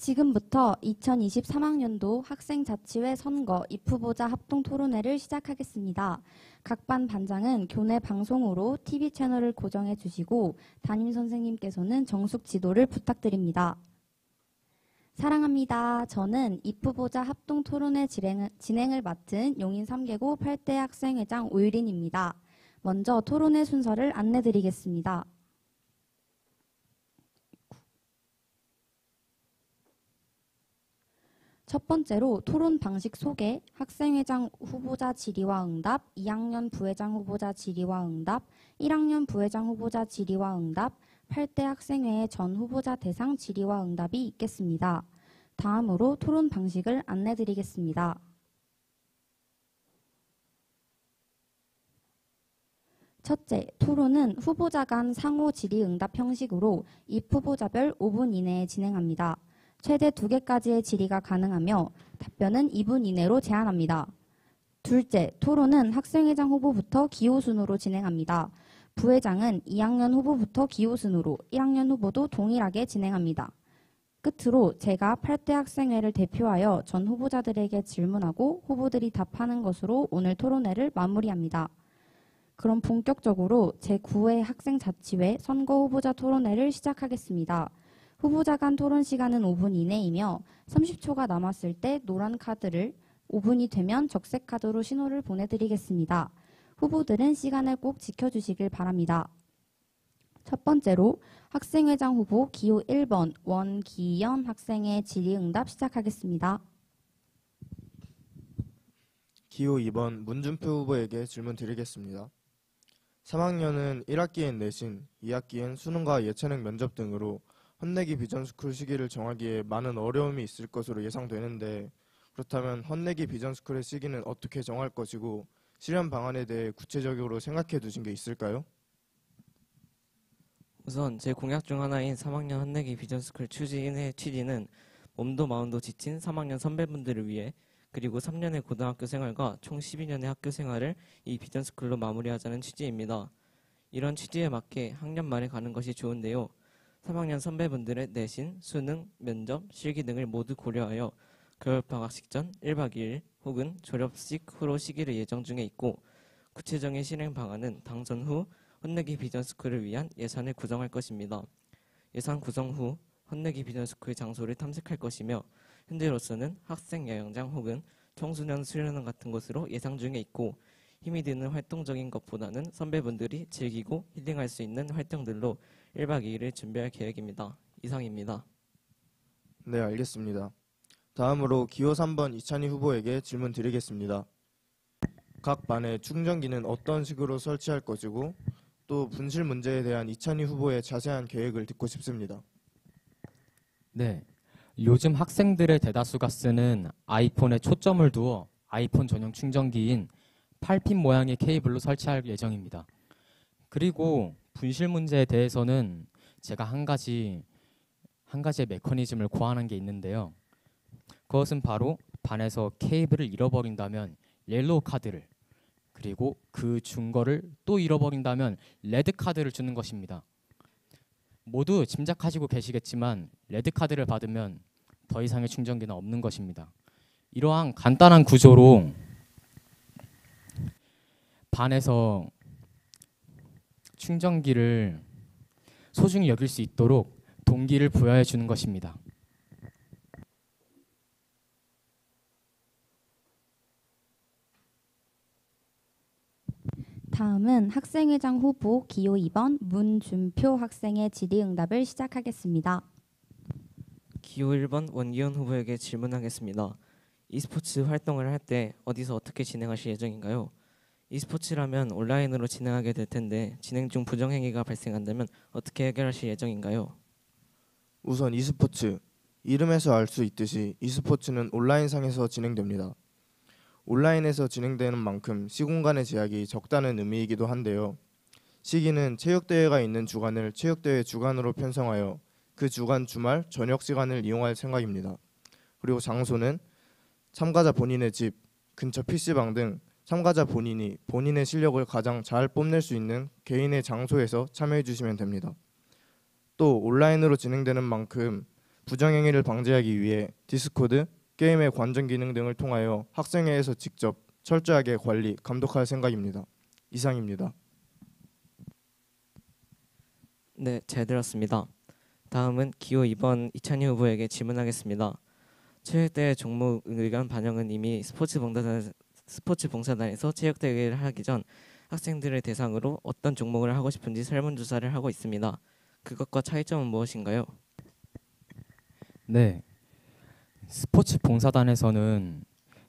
지금부터 2023학년도 학생자치회 선거 입후보자 합동토론회를 시작하겠습니다. 각 반 반장은 교내 방송으로 TV 채널을 고정해 주시고 담임선생님께서는 정숙 지도를 부탁드립니다. 사랑합니다. 저는 입후보자 합동토론회 진행을 맡은 용인 3계고 8대 학생회장 오유린입니다. 먼저 토론회 순서를 안내드리겠습니다. 첫 번째로 토론 방식 소개, 학생회장 후보자 질의와 응답, 2학년 부회장 후보자 질의와 응답, 1학년 부회장 후보자 질의와 응답, 8대 학생회의 전 후보자 대상 질의와 응답이 있겠습니다. 다음으로 토론 방식을 안내드리겠습니다. 첫째, 토론은 후보자 간 상호 질의응답 형식으로 입후보자별 5분 이내에 진행합니다. 최대 2개까지의 질의가 가능하며 답변은 2분 이내로 제한합니다. 둘째, 토론은 학생회장 후보부터 기호순으로 진행합니다. 부회장은 2학년 후보부터 기호순으로 1학년 후보도 동일하게 진행합니다. 끝으로 제가 8대 학생회를 대표하여 전 후보자들에게 질문하고 후보들이 답하는 것으로 오늘 토론회를 마무리합니다. 그럼 본격적으로 제9회 학생자치회 선거후보자 토론회를 시작하겠습니다. 후보자 간 토론 시간은 5분 이내이며 30초가 남았을 때 노란 카드를 5분이 되면 적색 카드로 신호를 보내드리겠습니다. 후보들은 시간을 꼭 지켜주시길 바랍니다. 첫 번째로 학생회장 후보 기호 1번 원기현 학생의 질의응답 시작하겠습니다. 기호 2번 문준표 후보에게 질문 드리겠습니다. 3학년은 1학기엔 내신, 2학기엔 수능과 예체능 면접 등으로 헛내기 비전스쿨 시기를 정하기에 많은 어려움이 있을 것으로 예상되는데 그렇다면 헛내기 비전스쿨의 시기는 어떻게 정할 것이고 실현 방안에 대해 구체적으로 생각해 두신 게 있을까요? 우선 제 공약 중 하나인 3학년 헛내기 비전스쿨 추진의 취지는 몸도 마음도 지친 3학년 선배분들을 위해 그리고 3년의 고등학교 생활과 총 12년의 학교 생활을 이 비전스쿨로 마무리하자는 취지입니다. 이런 취지에 맞게 학년 말에 가는 것이 좋은데요. 3학년 선배분들의 내신, 수능, 면접, 실기 등을 모두 고려하여 겨울방학 직전 1박 2일 혹은 졸업식 후로 시기를 예정 중에 있고 구체적인 실행 방안은 당선 후 헛내기 비전스쿨을 위한 예산을 구성할 것입니다. 예산 구성 후 헛내기 비전스쿨 장소를 탐색할 것이며 현재로서는 학생 야영장 혹은 청소년 수련원 같은 곳으로 예상 중에 있고 힘이 드는 활동적인 것보다는 선배분들이 즐기고 힐링할 수 있는 활동들로 1박 2일을 준비할 계획입니다. 이상입니다. 네, 알겠습니다. 다음으로 기호 3번 이찬희 후보에게 질문 드리겠습니다. 각 반의 충전기는 어떤 식으로 설치할 것이고 또 분실 문제에 대한 이찬희 후보의 자세한 계획을 듣고 싶습니다. 네, 요즘 학생들의 대다수가 쓰는 아이폰에 초점을 두어 아이폰 전용 충전기인 8핀 모양의 케이블로 설치할 예정입니다. 그리고 분실 문제에 대해서는 제가 한 가지의 메커니즘을 고안한 게 있는데요. 그것은 바로 반에서 케이블을 잃어버린다면 옐로우 카드를 그리고 그 준 거를 또 잃어버린다면 레드 카드를 주는 것입니다. 모두 짐작하시고 계시겠지만 레드 카드를 받으면 더 이상의 충전기는 없는 것입니다. 이러한 간단한 구조로 반에서 충전기를 소중히 여길 수 있도록 동기를 부여해 주는 것입니다. 다음은 학생회장 후보 기호 2번 문준표 학생의 질의응답을 시작하겠습니다. 기호 1번 원기현 후보에게 질문하겠습니다. e스포츠 활동을 할 때 어디서 어떻게 진행하실 예정인가요? e스포츠라면 온라인으로 진행하게 될 텐데 진행 중 부정행위가 발생한다면 어떻게 해결하실 예정인가요? 우선 e스포츠, 이름에서 알 수 있듯이 e스포츠는 온라인상에서 진행됩니다. 온라인에서 진행되는 만큼 시공간의 제약이 적다는 의미이기도 한데요. 시기는 체육대회가 있는 주간을 체육대회 주간으로 편성하여 그 주간 주말 저녁 시간을 이용할 생각입니다. 그리고 장소는 참가자 본인의 집, 근처 PC방 등 참가자 본인이 본인의 실력을 가장 잘 뽐낼 수 있는 개인의 장소에서 참여해 주시면 됩니다. 또 온라인으로 진행되는 만큼 부정행위를 방지하기 위해 디스코드, 게임의 관전 기능 등을 통하여 학생회에서 직접 철저하게 관리, 감독할 생각입니다. 이상입니다. 네, 잘 들었습니다. 다음은 기호 2번 이찬희 후보에게 질문하겠습니다. 체육대회 종목 의견 반영은 이미 스포츠 봉사단에서 체육대회를 하기 전 학생들을 대상으로 어떤 종목을 하고 싶은지 설문조사를 하고 있습니다. 그것과 차이점은 무엇인가요? 네, 스포츠 봉사단에서는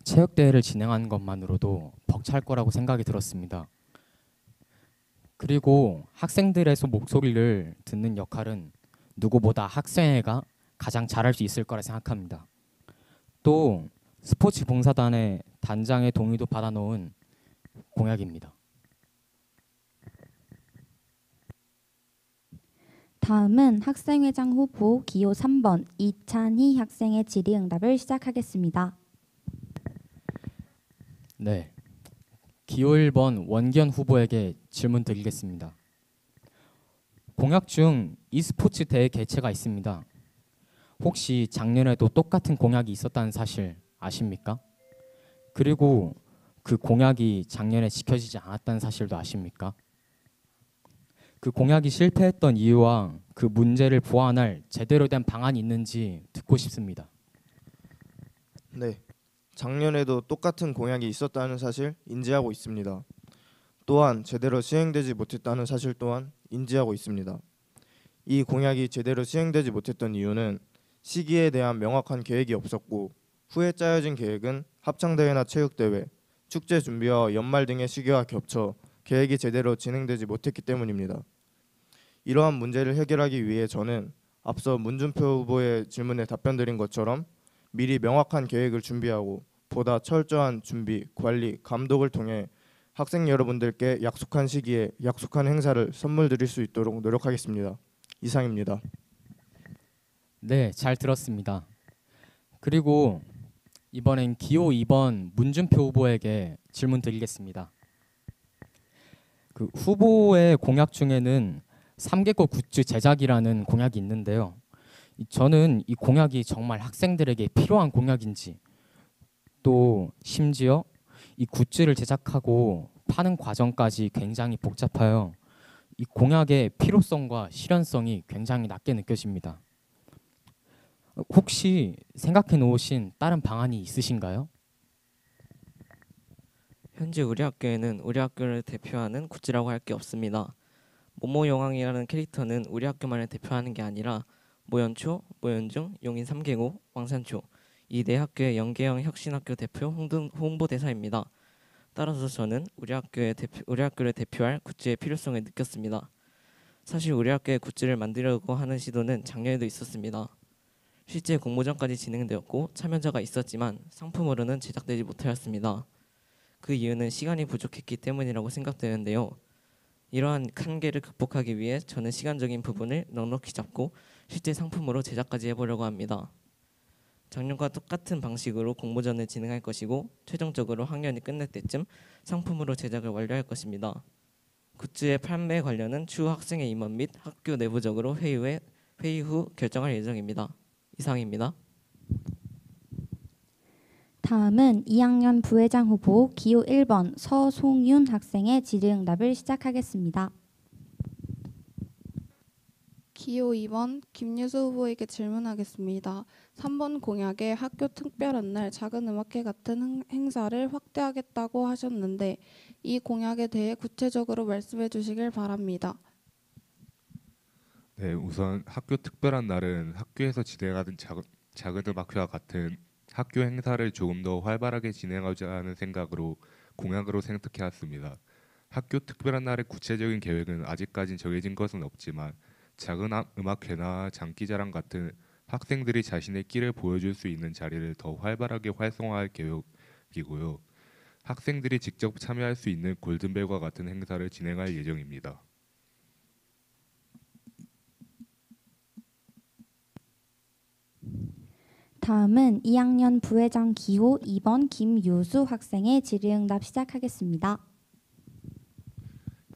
체육대회를 진행하는 것만으로도 벅찰 거라고 생각이 들었습니다. 그리고 학생들의 목소리를 듣는 역할은 누구보다 학생회가 가장 잘할 수 있을 거라 생각합니다. 또 스포츠 봉사단의 단장의 동의도 받아놓은 공약입니다. 다음은 학생회장 후보 기호 3번 이찬희 학생의 질의응답을 시작하겠습니다. 네, 기호 1번 원기현 후보에게 질문 드리겠습니다. 공약 중 e스포츠 대회 개최가 있습니다. 혹시 작년에도 똑같은 공약이 있었다는 사실 아십니까? 그리고 그 공약이 작년에 지켜지지 않았다는 사실도 아십니까? 그 공약이 실패했던 이유와 그 문제를 보완할 제대로 된 방안이 있는지 듣고 싶습니다. 네, 작년에도 똑같은 공약이 있었다는 사실 인지하고 있습니다. 또한 제대로 시행되지 못했다는 사실 또한 인지하고 있습니다. 이 공약이 제대로 시행되지 못했던 이유는 시기에 대한 명확한 계획이 없었고 후에 짜여진 계획은 합창대회나 체육대회, 축제 준비와 연말 등의 시기와 겹쳐 계획이 제대로 진행되지 못했기 때문입니다. 이러한 문제를 해결하기 위해 저는 앞서 문준표 후보의 질문에 답변드린 것처럼 미리 명확한 계획을 준비하고 보다 철저한 준비, 관리, 감독을 통해 학생 여러분들께 약속한 시기에 약속한 행사를 선물 드릴 수 있도록 노력하겠습니다. 이상입니다. 네, 잘 들었습니다. 그리고 이번엔 기호 2번 문준표 후보에게 질문 드리겠습니다. 그 후보의 공약 중에는 3개국 굿즈 제작이라는 공약이 있는데요. 저는 이 공약이 정말 학생들에게 필요한 공약인지, 또 심지어 이 굿즈를 제작하고 파는 과정까지 굉장히 복잡하여 이 공약의 필요성과 실현성이 굉장히 낮게 느껴집니다. 혹시 생각해 놓으신 다른 방안이 있으신가요? 현재 우리 학교에는 우리 학교를 대표하는 굿즈라고 할 게 없습니다. 모모용왕이라는 캐릭터는 우리 학교만을 대표하는 게 아니라 모연초, 모연중, 용인 3개고, 왕산초 이 네 학교의 연계형 혁신학교 대표 홍보대사입니다. 따라서 저는 우리 학교를 대표할 굿즈의 필요성을 느꼈습니다. 사실 우리 학교의 굿즈를 만들려고 하는 시도는 작년에도 있었습니다. 실제 공모전까지 진행되었고 참여자가 있었지만 상품으로는 제작되지 못하였습니다. 그 이유는 시간이 부족했기 때문이라고 생각되는데요. 이러한 한계를 극복하기 위해 저는 시간적인 부분을 넉넉히 잡고 실제 상품으로 제작까지 해보려고 합니다. 작년과 똑같은 방식으로 공모전을 진행할 것이고 최종적으로 학년이 끝날 때쯤 상품으로 제작을 완료할 것입니다. 굿즈의 판매 관련은 추후 학생의 임원 및 학교 내부적으로 회의 후 결정할 예정입니다. 이상입니다. 다음은 2학년 부회장 후보 기호 1번 서송윤 학생의 질의응답을 시작하겠습니다. 기호 2번 김유수 후보에게 질문하겠습니다. 3번 공약에 학교 특별한 날 작은 음악회 같은 행사를 확대하겠다고 하셨는데 이 공약에 대해 구체적으로 말씀해 주시길 바랍니다. 네, 우선 학교 특별한 날은 학교에서 진행하는 작은 음악회와 같은 학교 행사를 조금 더 활발하게 진행하자는 생각으로 공약으로 생각해왔습니다. 학교 특별한 날의 구체적인 계획은 아직까지 정해진 것은 없지만 작은 음악회나 장기자랑 같은 학생들이 자신의 끼를 보여줄 수 있는 자리를 더 활발하게 활성화할 계획이고요. 학생들이 직접 참여할 수 있는 골든벨과 같은 행사를 진행할 예정입니다. 다음은 2학년 부회장 기호 2번 김유수 학생의 질의응답 시작하겠습니다.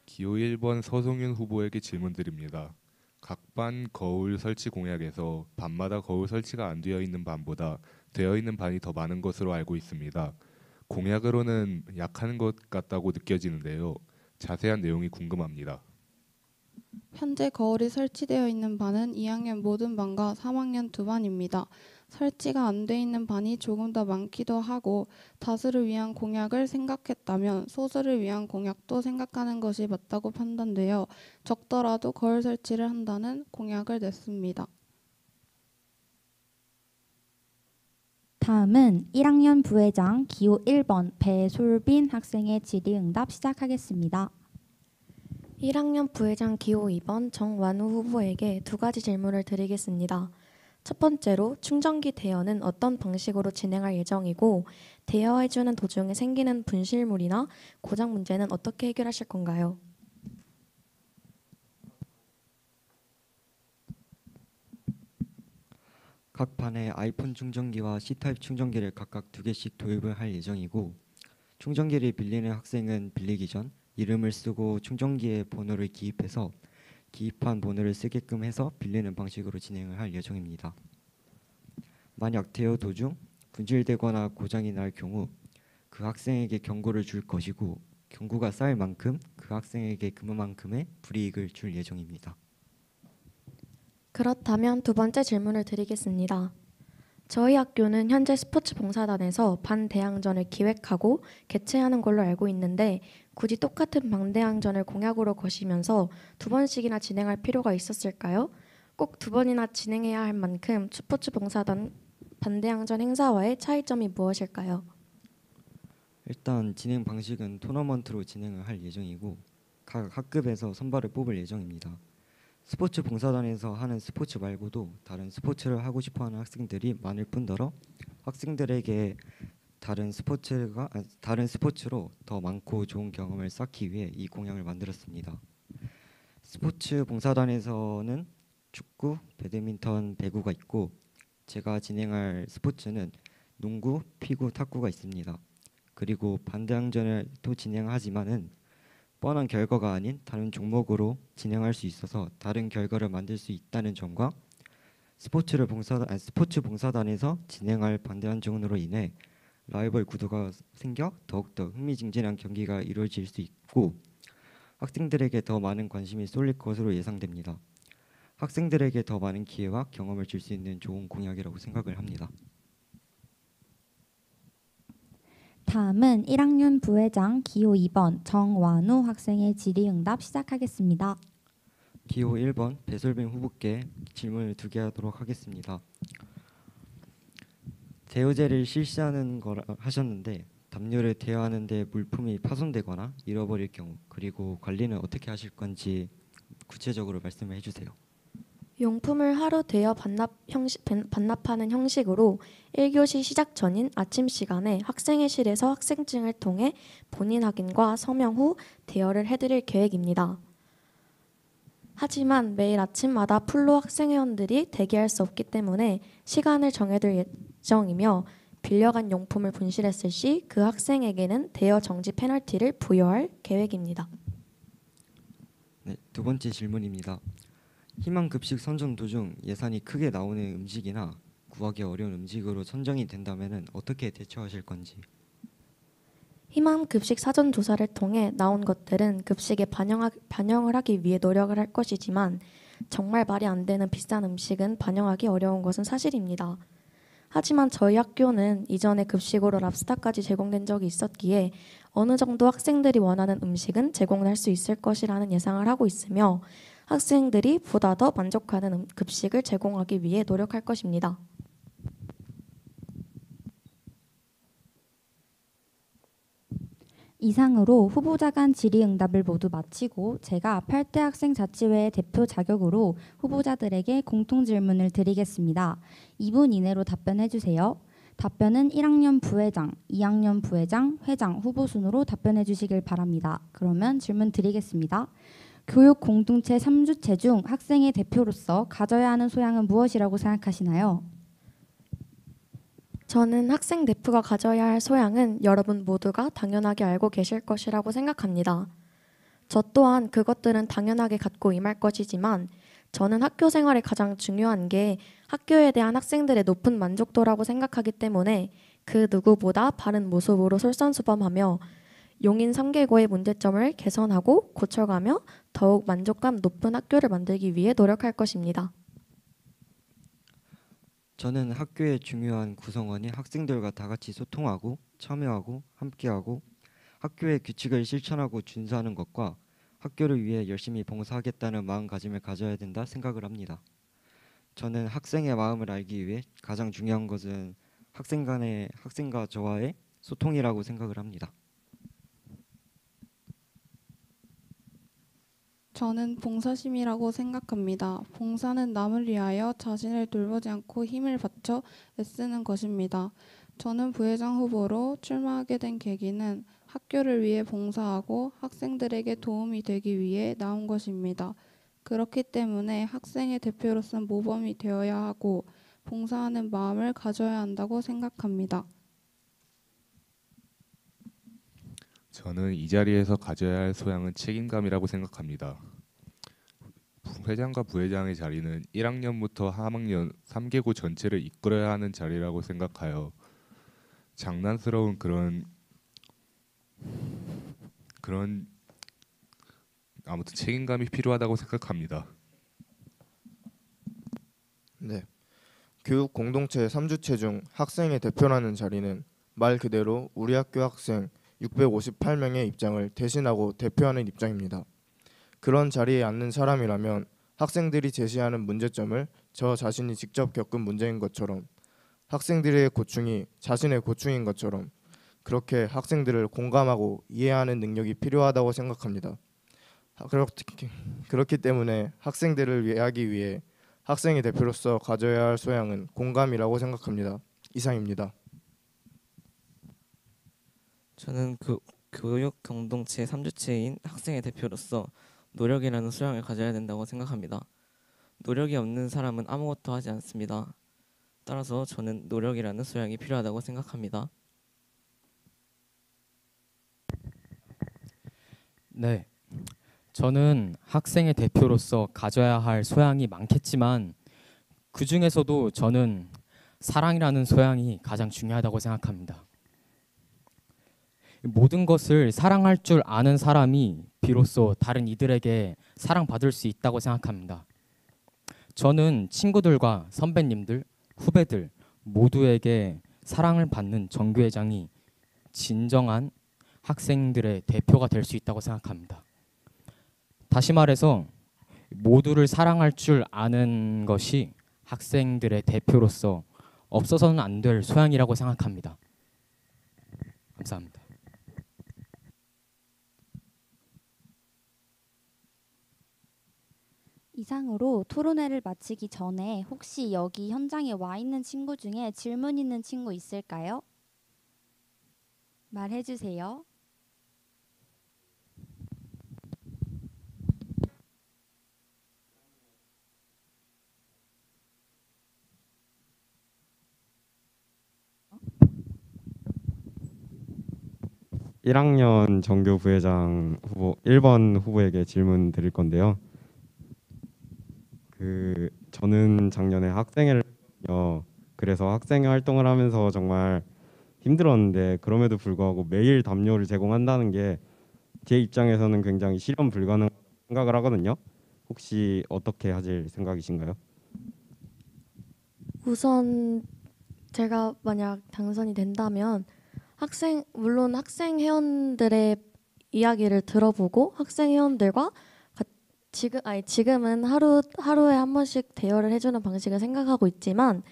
기호 1번 서성윤 후보에게 질문드립니다. 각 반 거울 설치 공약에서 반마다 거울 설치가 안 되어 있는 반보다 되어 있는 반이 더 많은 것으로 알고 있습니다. 공약으로는 약한 것 같다고 느껴지는데요. 자세한 내용이 궁금합니다. 현재 거울이 설치되어 있는 반은 2학년 모든 반과 3학년 두 반입니다. 설치가 안 돼 있는 반이 조금 더 많기도 하고 다수를 위한 공약을 생각했다면 소수를 위한 공약도 생각하는 것이 맞다고 판단되어 적더라도 거울 설치를 한다는 공약을 냈습니다. 다음은 1학년 부회장 기호 1번 배솔빈 학생의 질의응답 시작하겠습니다. 1학년 부회장 기호 2번 정완우 후보에게 두 가지 질문을 드리겠습니다. 첫 번째로 충전기 대여는 어떤 방식으로 진행할 예정이고 대여해주는 도중에 생기는 분실물이나 고장 문제는 어떻게 해결하실 건가요? 각 반에 아이폰 충전기와 C타입 충전기를 각각 2개씩 도입을 할 예정이고 충전기를 빌리는 학생은 빌리기 전 이름을 쓰고 충전기에 번호를 기입해서 기입한 번호를 쓰게끔 해서 빌리는 방식으로 진행을 할 예정입니다. 만약 대여 도중 분실되거나 고장이 날 경우 그 학생에게 경고를 줄 것이고 경고가 쌓일 만큼 그 학생에게 그만큼의 불이익을 줄 예정입니다. 그렇다면 두 번째 질문을 드리겠습니다. 저희 학교는 현재 스포츠 봉사단에서 반대항전을 기획하고 개최하는 걸로 알고 있는데 굳이 똑같은 반대항전을 공약으로 거시면서 두 번씩이나 진행할 필요가 있었을까요? 꼭 두 번이나 진행해야 할 만큼 스포츠 봉사단 반대항전 행사와의 차이점이 무엇일까요? 일단 진행 방식은 토너먼트로 진행을 할 예정이고 각 학급에서 선발을 뽑을 예정입니다. 스포츠 봉사단에서 하는 스포츠 말고도 다른 스포츠를 하고 싶어하는 학생들이 많을 뿐더러 학생들에게 다른 스포츠로 더 많고 좋은 경험을 쌓기 위해 이 공약을 만들었습니다. 스포츠 봉사단에서는 축구, 배드민턴, 배구가 있고 제가 진행할 스포츠는 농구, 피구, 탁구가 있습니다. 그리고 반대항전을 또 진행하지만은 뻔한 결과가 아닌 다른 종목으로 진행할 수 있어서 다른 결과를 만들 수 있다는 점과 스포츠 봉사단에서 진행할 반대항전으로 인해 라이벌 구도가 생겨 더욱더 흥미진진한 경기가 이루어질 수 있고 학생들에게 더 많은 관심이 쏠릴 것으로 예상됩니다. 학생들에게 더 많은 기회와 경험을 줄 수 있는 좋은 공약이라고 생각을 합니다. 다음은 1학년 부회장 기호 2번 정완우 학생의 질의응답 시작하겠습니다. 기호 1번 배솔빈 후보께 질문을 2개 하도록 하겠습니다. 대여제를 실시하는 거라 하셨는데 담요를 대여하는데 물품이 파손되거나 잃어버릴 경우 그리고 관리는 어떻게 하실 건지 구체적으로 말씀을 해주세요. 용품을 하루 대여 반납하는 형식으로 1교시 시작 전인 아침 시간에 학생회실에서 학생증을 통해 본인 확인과 서명 후 대여를 해드릴 계획입니다. 하지만 매일 아침마다 풀로 학생회원들이 대기할 수 없기 때문에 시간을 정해둘 예정이며 빌려간 용품을 분실했을 시 그 학생에게는 대여 정지 페널티를 부여할 계획입니다. 네, 두 번째 질문입니다. 희망급식 선정 도중 예산이 크게 나오는 음식이나 구하기 어려운 음식으로 선정이 된다면 어떻게 대처하실 건지. 희망급식 사전조사를 통해 나온 것들은 급식에 반영을 하기 위해 노력을 할 것이지만 정말 말이 안 되는 비싼 음식은 반영하기 어려운 것은 사실입니다. 하지만 저희 학교는 이전에 급식으로 랍스타까지 제공된 적이 있었기에 어느 정도 학생들이 원하는 음식은 제공할 수 있을 것이라는 예상을 하고 있으며 학생들이 보다 더 만족하는 급식을 제공하기 위해 노력할 것입니다. 이상으로 후보자 간 질의응답을 모두 마치고 제가 8대 학생자치회 대표 자격으로 후보자들에게 공통질문을 드리겠습니다. 2분 이내로 답변해 주세요. 답변은 1학년 부회장, 2학년 부회장, 회장 후보 순으로 답변해 주시길 바랍니다. 그러면 질문 드리겠습니다. 교육 공동체 3주체 중 학생의 대표로서 가져야 하는 소양은 무엇이라고 생각하시나요? 저는 학생 대표가 가져야 할 소양은 여러분 모두가 당연하게 알고 계실 것이라고 생각합니다. 저 또한 그것들은 당연하게 갖고 임할 것이지만 저는 학교 생활에 가장 중요한 게 학교에 대한 학생들의 높은 만족도라고 생각하기 때문에 그 누구보다 바른 모습으로 솔선수범하며 용인 3개고의 문제점을 개선하고 고쳐가며 더욱 만족감 높은 학교를 만들기 위해 노력할 것입니다. 저는 학교의 중요한 구성원인 학생들과 다 같이 소통하고 참여하고 함께하고 학교의 규칙을 실천하고 준수하는 것과 학교를 위해 열심히 봉사하겠다는 마음가짐을 가져야 된다 생각을 합니다. 저는 학생의 마음을 알기 위해 가장 중요한 것은 학생과 저와의 소통이라고 생각을 합니다. 저는 봉사심이라고 생각합니다. 봉사는 남을 위하여 자신을 돌보지 않고 힘을 바쳐 애쓰는 것입니다. 저는 부회장 후보로 출마하게 된 계기는 학교를 위해 봉사하고 학생들에게 도움이 되기 위해 나온 것입니다. 그렇기 때문에 학생의 대표로서 모범이 되어야 하고 봉사하는 마음을 가져야 한다고 생각합니다. 저는 이 자리에서 가져야 할 소양은 책임감이라고 생각합니다. 회장과 부회장의 자리는 1학년부터 3학년 3개고 전체를 이끌어야 하는 자리라고 생각하여 장난스러운 그런 아무튼 책임감이 필요하다고 생각합니다. 네. 교육 공동체 3주체 중 학생의 대표라는 자리는 말 그대로 우리 학교 학생 658명의 입장을 대신하고 대표하는 입장입니다. 그런 자리에 앉는 사람이라면 학생들이 제시하는 문제점을 저 자신이 직접 겪은 문제인 것처럼 학생들의 고충이 자신의 고충인 것처럼 그렇게 학생들을 공감하고 이해하는 능력이 필요하다고 생각합니다. 그렇기 때문에 학생들을 위하기 위해 학생의 대표로서 가져야 할 소양은 공감이라고 생각합니다. 이상입니다. 저는 그 교육 공동체 3주체인 학생의 대표로서 노력이라는 소양을 가져야 된다고 생각합니다. 노력이 없는 사람은 아무것도 하지 않습니다. 따라서 저는 노력이라는 소양이 필요하다고 생각합니다. 네, 저는 학생의 대표로서 가져야 할 소양이 많겠지만 그 중에서도 저는 사랑이라는 소양이 가장 중요하다고 생각합니다. 모든 것을 사랑할 줄 아는 사람이 비로소 다른 이들에게 사랑받을 수 있다고 생각합니다. 저는 친구들과 선배님들, 후배들 모두에게 사랑을 받는 정교회장이 진정한 학생들의 대표가 될 수 있다고 생각합니다. 다시 말해서 모두를 사랑할 줄 아는 것이 학생들의 대표로서 없어서는 안 될 소양이라고 생각합니다. 감사합니다. 이상으로 토론회를 마치기 전에 혹시 여기 현장에 와 있는 친구 중에 질문 있는 친구 있을까요? 말해주세요. 일 1학년 정교 부회장 후보 1번 후보에게 질문 드릴 건데요. 저는 작년에 학생회를 했거든요. 그래서 학생회 활동을 하면서 정말 힘들었는데 그럼에도 불구하고 매일 담요를 제공한다는 게 제 입장에서는 굉장히 실현 불가능한 생각을 하거든요. 혹시 어떻게 하실 생각이신가요? 우선 제가 만약 당선이 된다면 물론 학생 회원들의 이야기를 들어보고 학생 회원들과 지금은 하루에 한 번씩 대화를 해주는 방식을 생각하고 있지만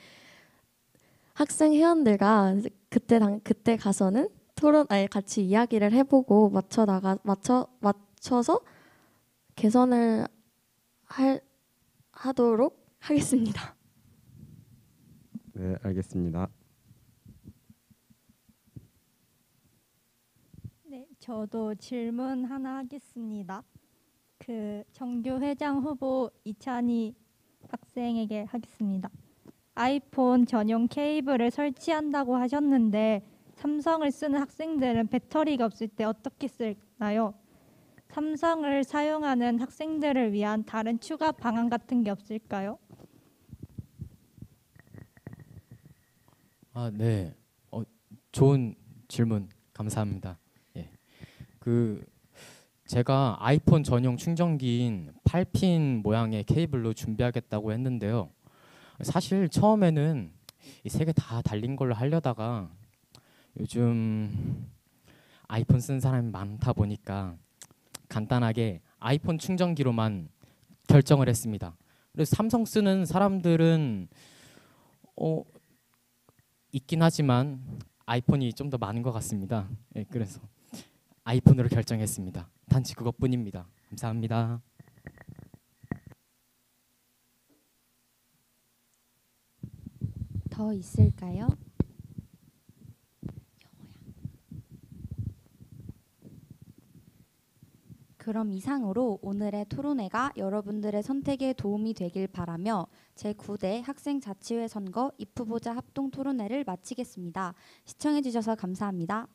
학생 회원들과 그때 가서는 같이 이야기를 해보고 맞춰서 개선을 하도록 하겠습니다. 네, 알겠습니다. 네, 저도 질문 하나 하겠습니다. 정교 회장 후보 이찬희 학생에게 하겠습니다. 아이폰 전용 케이블을 설치한다고 하셨는데 삼성을 쓰는 학생들은 배터리가 없을 때 어떻게 쓰나요? 삼성을 사용하는 학생들을 위한 다른 추가 방안 같은 게 없을까요? 네. 좋은 질문 감사합니다. 예. 제가 아이폰 전용 충전기인 8핀 모양의 케이블로 준비하겠다고 했는데요. 사실 처음에는 이 세 개 다 달린 걸로 하려다가 요즘 아이폰 쓴 사람이 많다 보니까 간단하게 아이폰 충전기로만 결정을 했습니다. 그래서 삼성 쓰는 사람들은 있긴 하지만 아이폰이 좀 더 많은 것 같습니다. 예, 그래서 아이폰으로 결정했습니다. 단지 그것뿐입니다. 감사합니다. 더 있을까요? 그럼 이상으로 오늘의 토론회가 여러분들의 선택에 도움이 되길 바라며 제9대 학생자치회 선거 입후보자 합동 토론회를 마치겠습니다. 시청해주셔서 감사합니다.